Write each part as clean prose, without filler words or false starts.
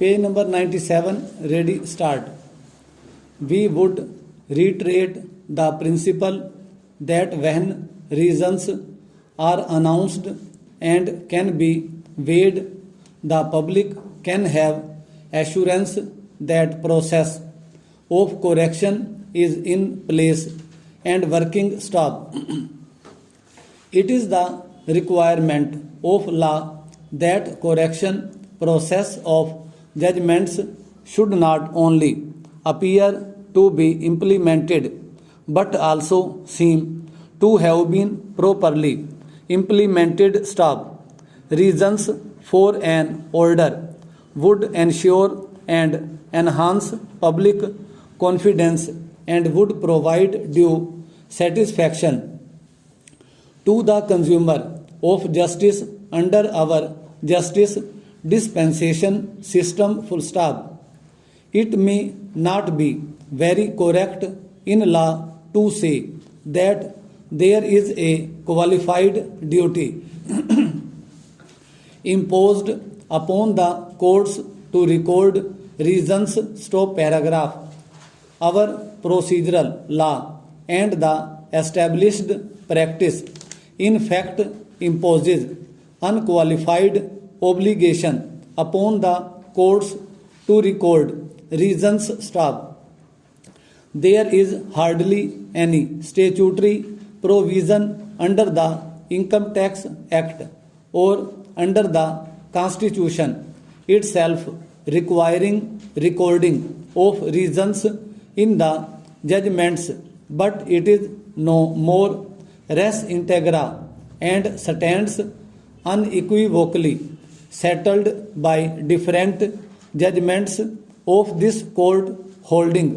Page number 97, ready, start. We would reiterate the principle that when reasons are announced and can be weighed, the public can have assurance that process of correction is in place and working stop. It is the requirement of law that correction process of judgments should not only appear to be implemented but also seem to have been properly implemented. Stop. Reasons for an order would ensure and enhance public confidence and would provide due satisfaction to the consumer of justice under our justice dispensation system. Full stop. It may not be very correct in law to say that there is a qualified duty imposed upon the courts to record reasons. Stop paragraph. Our procedural law and the established practice in fact imposes unqualified obligation upon the courts to record reasons. Stop. There is hardly any statutory provision under the Income Tax Act or under the Constitution itself requiring recording of reasons in the judgments, but it is no more res integra and stands unequivocally settled by different judgments of this court, holding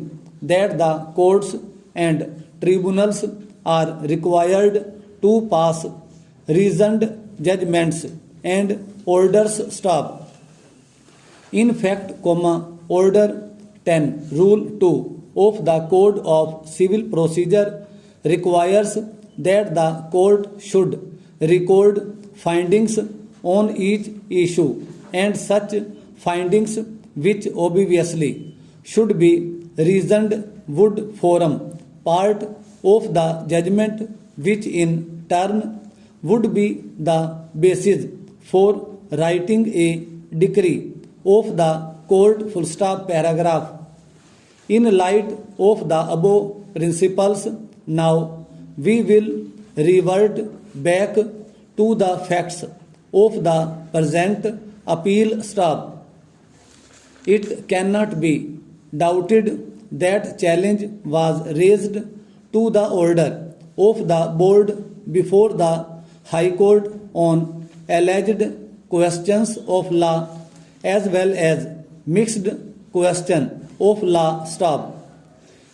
that the courts and tribunals are required to pass reasoned judgments and orders. Stop. In fact, Order 10, Rule 2 of the Code of Civil Procedure requires that the court should record findings on each issue, and such findings, which obviously should be reasoned, would form part of the judgment, which in turn would be the basis for writing a decree of the court. Full stop paragraph. In light of the above principles, now we will revert back to the facts of the present appeal. Stop. It cannot be doubted that challenge was raised to the order of the board before the High Court on alleged questions of law as well as mixed question of law. Stop.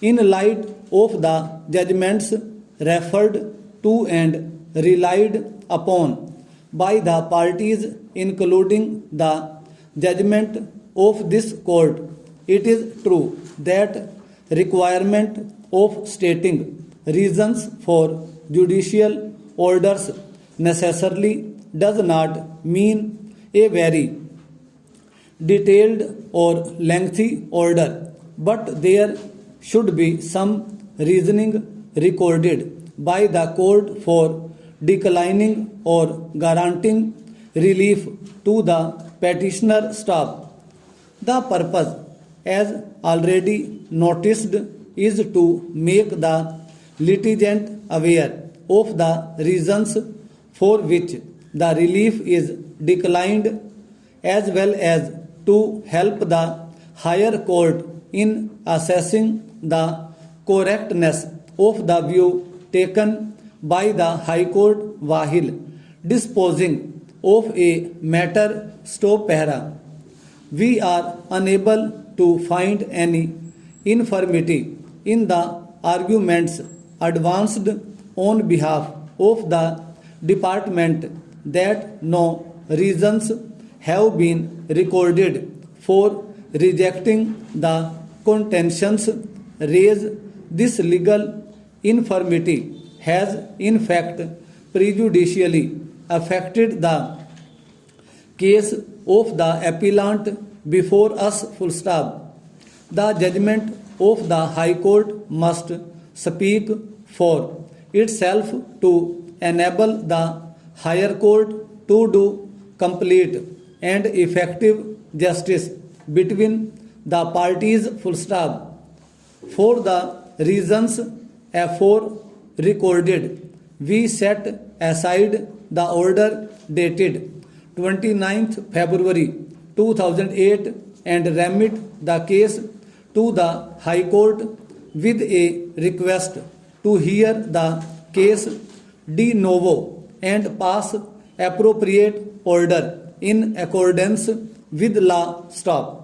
In light of the judgments referred to and relied upon by the parties, including the judgment of this court, it is true that requirement of stating reasons for judicial orders necessarily does not mean a very detailed or lengthy order, but there should be some reasoning recorded by the court for declining or granting relief to the petitioner. Stop. The purpose, as already noticed, is to make the litigant aware of the reasons for which the relief is declined, as well as to help the higher court in assessing the correctness of the view taken by the High Court while disposing of a matter. Stop para. We are unable to find any infirmity in the arguments advanced on behalf of the department that no reasons have been recorded for rejecting the contentions raised. This legal infirmity has in fact prejudicially affected the case of the appellant before us full stop. The judgment of the High Court must speak for itself to enable the higher court to do complete and effective justice between the parties full stop. For the reasons afore recorded, we set aside the order dated 29th February 2008 and remit the case to the High Court with a request to hear the case de novo and pass appropriate order in accordance with law. Stop.